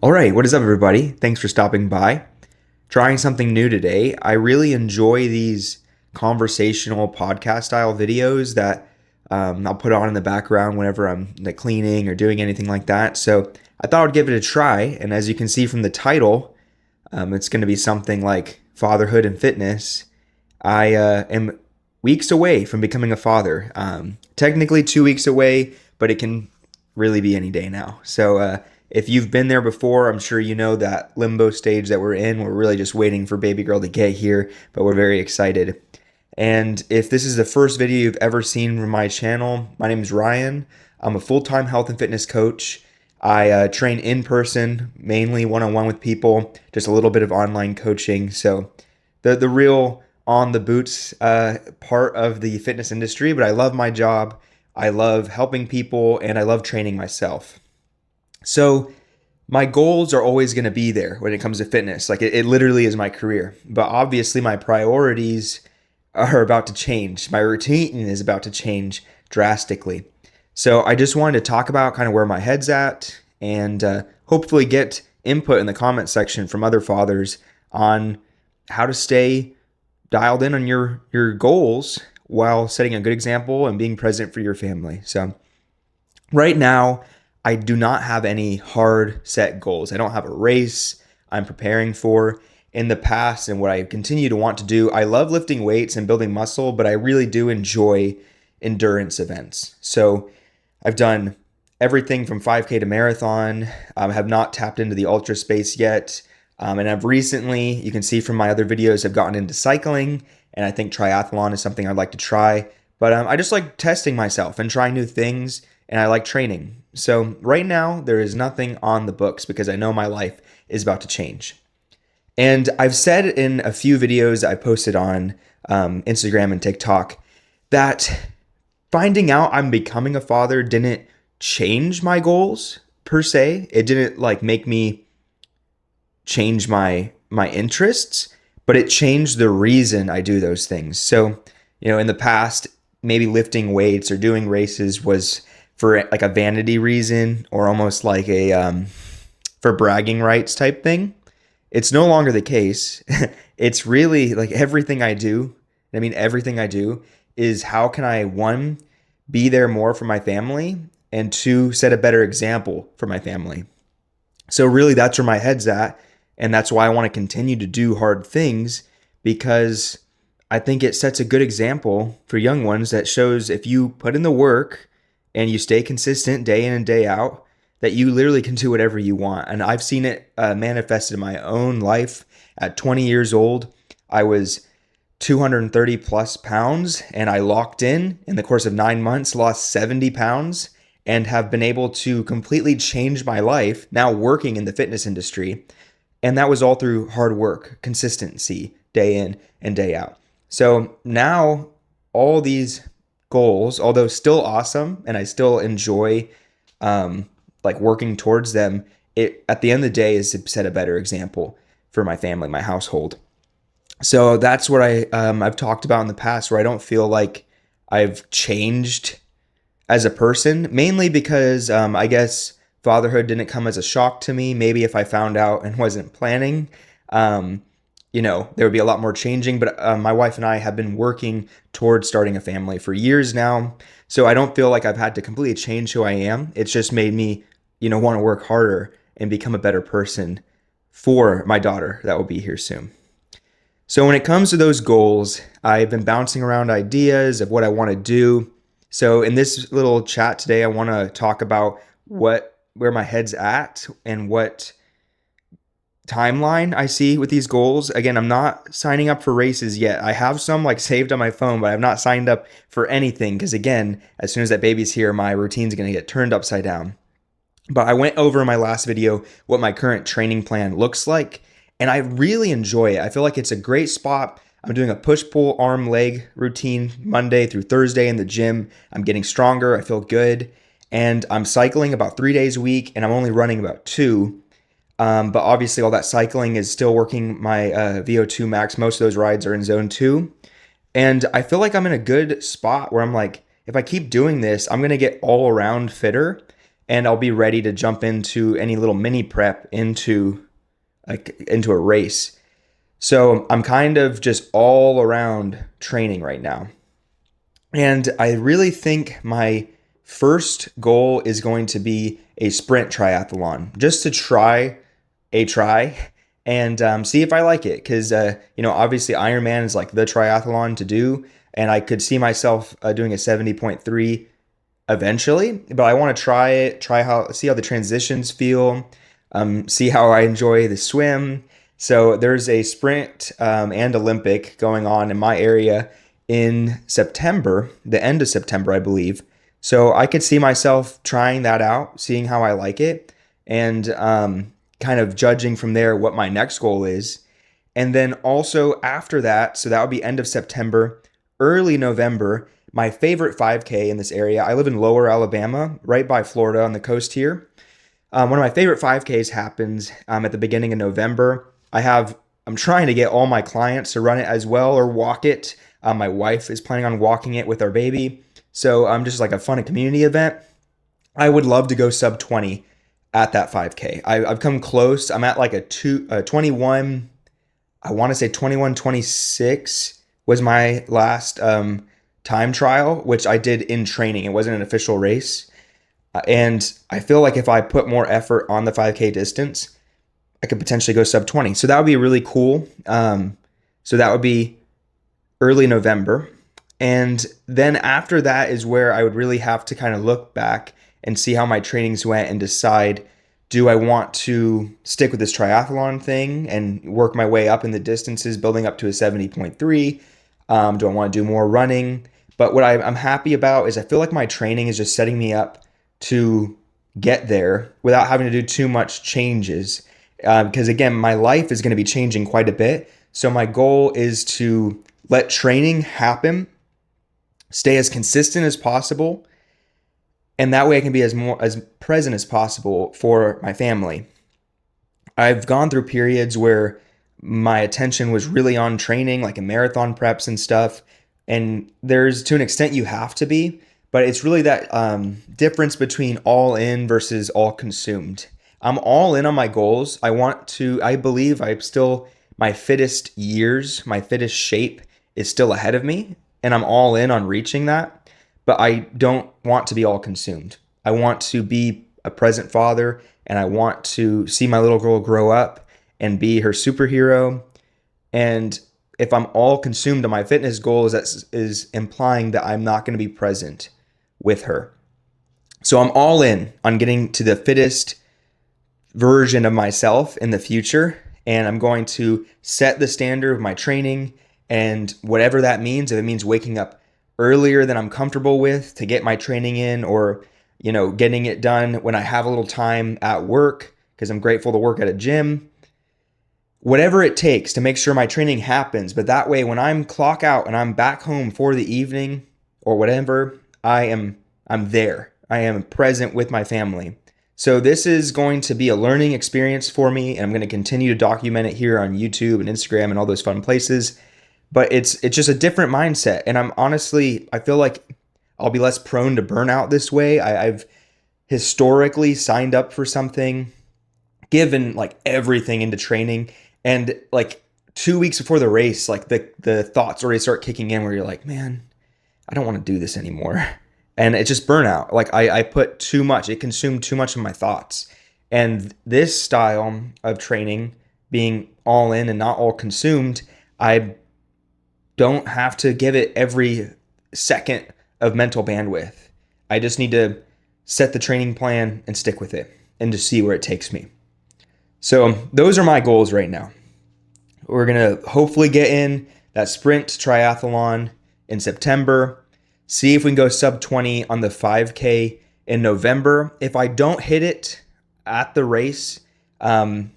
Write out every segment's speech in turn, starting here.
All right, what is up, everybody? Thanks for stopping by. Trying something new today. I really enjoy these conversational podcast style videos that I'll put on in the background whenever I'm like cleaning or doing anything like that. So I thought I'd give it a try. And as you can see from the title, it's going to be something like Fatherhood and Fitness. I am weeks away from becoming a father. Technically 2 weeks away, but it can really be any day now. So if you've been there before, I'm sure you know that limbo stage that we're in. We're really just waiting for baby girl to get here, but we're very excited. And if this is the first video you've ever seen from my channel, my name is Ryan. I'm a full-time health and fitness coach. I train in person, mainly one-on-one with people, just a little bit of online coaching. So the real on the boots part of the fitness industry, but I love my job. I love helping people and I love training myself. So my goals are always going to be there when it comes to fitness. Like it literally is my career. But obviously my priorities are about to change. My routine is about to change drastically. So I just wanted to talk about kind of where my head's at and hopefully get input in the comment section from other fathers on how to stay dialed in on your goals while setting a good example and being present for your family. So right now, I do not have any hard set goals. I don't have a race I'm preparing for. In the past and what I continue to want to do, I love lifting weights and building muscle, but I really do enjoy endurance events. So I've done everything from 5K to marathon. I have not tapped into the ultra space yet. And I've recently, you can see from my other videos, I've gotten into cycling, and I think triathlon is something I'd like to try. But I just like testing myself and trying new things, and I like training. So right now, there is nothing on the books because I know my life is about to change. And I've said in a few videos I posted on Instagram and TikTok that finding out I'm becoming a father didn't change my goals per se. It didn't like make me change my interests, but it changed the reason I do those things. So, in the past, maybe lifting weights or doing races was for like a vanity reason or almost like a for bragging rights type thing. It's no longer the case. It's really like everything I do. I mean, everything I do is how can I, one, be there more for my family, and two, set a better example for my family. So really that's where my head's at. And that's why I want to continue to do hard things, because I think it sets a good example for young ones that shows if you put in the work and you stay consistent day in and day out, that you literally can do whatever you want. And I've seen it manifested in my own life. At 20 years old, I was 230 plus pounds, and I locked in the course of 9 months, lost 70 pounds, and have been able to completely change my life now working in the fitness industry. And that was all through hard work, consistency, day in and day out. So now all these goals, although still awesome, and I still enjoy like working towards them, it at the end of the day is to set a better example for my family, my household. So that's what I've talked about in the past, where I don't feel like I've changed as a person, mainly because I guess fatherhood didn't come as a shock to me. Maybe if I found out and wasn't planning, there would be a lot more changing. But my wife and I have been working towards starting a family for years now. So I don't feel like I've had to completely change who I am. It's just made me, want to work harder and become a better person for my daughter that will be here soon. So when it comes to those goals, I've been bouncing around ideas of what I want to do. So in this little chat today, I want to talk about where my head's at and what timeline I see with these goals. Again, I'm not signing up for races yet. I have some like saved on my phone, but I've not signed up for anything because again, as soon as that baby's here, my routine's going to get turned upside down. But I went over in my last video what my current training plan looks like, and I really enjoy it. I feel like it's a great spot. I'm doing a push-pull arm leg routine Monday through Thursday in the gym. I'm getting stronger. I feel good. And I'm cycling about 3 days a week, and I'm only running about 2. But obviously all that cycling is still working my VO2 max. Most of those rides are in zone 2. And I feel like I'm in a good spot where I'm like, if I keep doing this, I'm going to get all around fitter. and I'll be ready to jump into any little mini prep into a race. So I'm kind of just all around training right now. And I really think my first goal is going to be a sprint triathlon, just to try and see if I like it. Because, obviously Ironman is like the triathlon to do. And I could see myself doing a 70.3 eventually, but I want to try it, see how the transitions feel, see how I enjoy the swim. So there's a sprint and Olympic going on in my area in September, the end of September, I believe. So I could see myself trying that out, seeing how I like it, and kind of judging from there what my next goal is. And then also after that, so that would be end of September, early November, my favorite 5K in this area. I live in Lower Alabama, right by Florida on the coast here. One of my favorite 5Ks happens at the beginning of November. I'm trying to get all my clients to run it as well or walk it. My wife is planning on walking it with our baby. So just like a fun community event. I would love to go sub 20 at that 5K. I've come close. I'm at like a 21, I want to say 21:26 was my last time trial, which I did in training. It wasn't an official race. And I feel like if I put more effort on the 5K distance, I could potentially go sub 20. So that would be really cool. So that would be early November. And then after that is where I would really have to kind of look back and see how my trainings went and decide, do I want to stick with this triathlon thing and work my way up in the distances, building up to a 70.3? Do I want to do more running? But what I'm happy about is I feel like my training is just setting me up to get there without having to do too much changes. Because again, my life is going to be changing quite a bit. So my goal is to let training happen, stay as consistent as possible, and that way I can be as present as possible for my family. I've gone through periods where my attention was really on training, like in marathon preps and stuff. And there's, to an extent, you have to be, but it's really that difference between all in versus all consumed. I'm all in on my goals. I believe my fittest years, my fittest shape is still ahead of me, and I'm all in on reaching that, but I don't want to be all consumed. I want to be a present father, and I want to see my little girl grow up and be her superhero. And if I'm all consumed on my fitness goals, that is implying that I'm not going to be present with her. So I'm all in on getting to the fittest version of myself in the future, and I'm going to set the standard of my training, and whatever that means, if it means waking up earlier than I'm comfortable with to get my training in, or getting it done when I have a little time at work because I'm grateful to work at a gym. Whatever it takes to make sure my training happens, but that way when I'm clock out and I'm back home for the evening or whatever, I'm there. I am present with my family. So this is going to be a learning experience for me, and I'm going to continue to document it here on YouTube and Instagram and all those fun places. But it's just a different mindset, and I feel like I'll be less prone to burnout this way. I've historically signed up for something, given like everything into training, and like 2 weeks before the race, like the thoughts already start kicking in where you're like, man, I don't want to do this anymore. And it's just burnout. Like I put too much, it consumed too much of my thoughts. And this style of training, being all in and not all consumed, I don't have to give it every second of mental bandwidth. I just need to set the training plan and stick with it and just see where it takes me. So those are my goals right now. We're going to hopefully get in that sprint triathlon in September, see if we can go sub 20 on the 5K in November. If I don't hit it at the race, I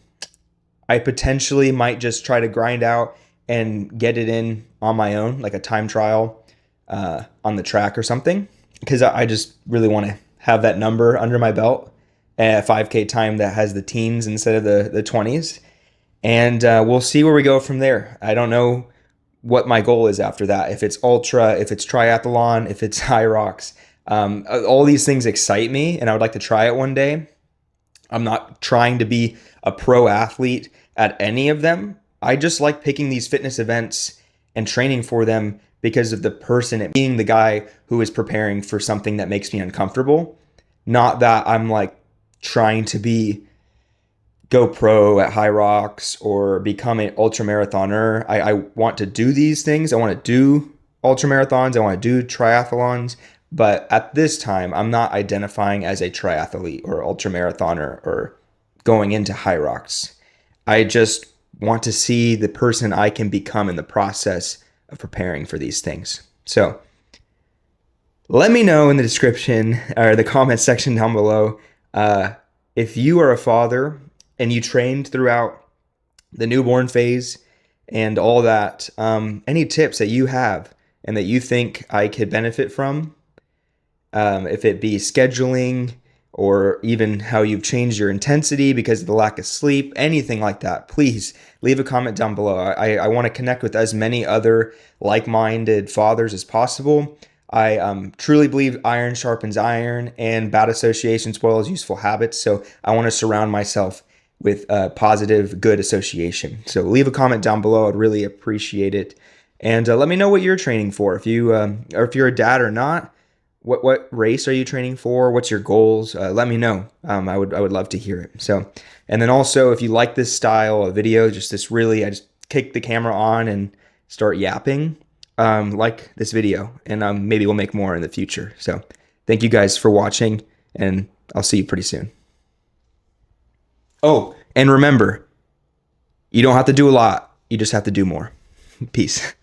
potentially might just try to grind out and get it in on my own, like a time trial on the track or something, because I just really want to have that number under my belt, a 5K time that has the teens instead of the 20s. And we'll see where we go from there. I don't know what my goal is after that. If it's ultra, if it's triathlon, if it's high rocks, All these things excite me, and I would like to try it one day. I'm not trying to be a pro athlete at any of them. I just like picking these fitness events and training for them because of the person, being the guy who is preparing for something that makes me uncomfortable. Not that I'm like trying to be go pro at High Rocks or become an ultra marathoner. I want to do these things. I want to do ultra marathons. I want to do triathlons. But at this time, I'm not identifying as a triathlete or ultra marathoner or going into High Rocks. I just want to see the person I can become in the process of preparing for these things. So let me know in the description or the comment section down below if you are a father and you trained throughout the newborn phase and all that, any tips that you have and that you think I could benefit from, if it be scheduling or even how you've changed your intensity because of the lack of sleep, anything like that, please leave a comment down below. I want to connect with as many other like-minded fathers as possible. I truly believe iron sharpens iron and bad association spoils useful habits. So I want to surround myself with positive, good association. So leave a comment down below. I'd really appreciate it. And let me know what you're training for. If you or if you're a dad or not, what race are you training for? What's your goals? Let me know. I would love to hear it. So, and then also if you like this style of video, just this really, I just kick the camera on and start yapping. Like this video, and maybe we'll make more in the future. So, thank you guys for watching, and I'll see you pretty soon. Oh, and remember, you don't have to do a lot. You just have to do more. Peace.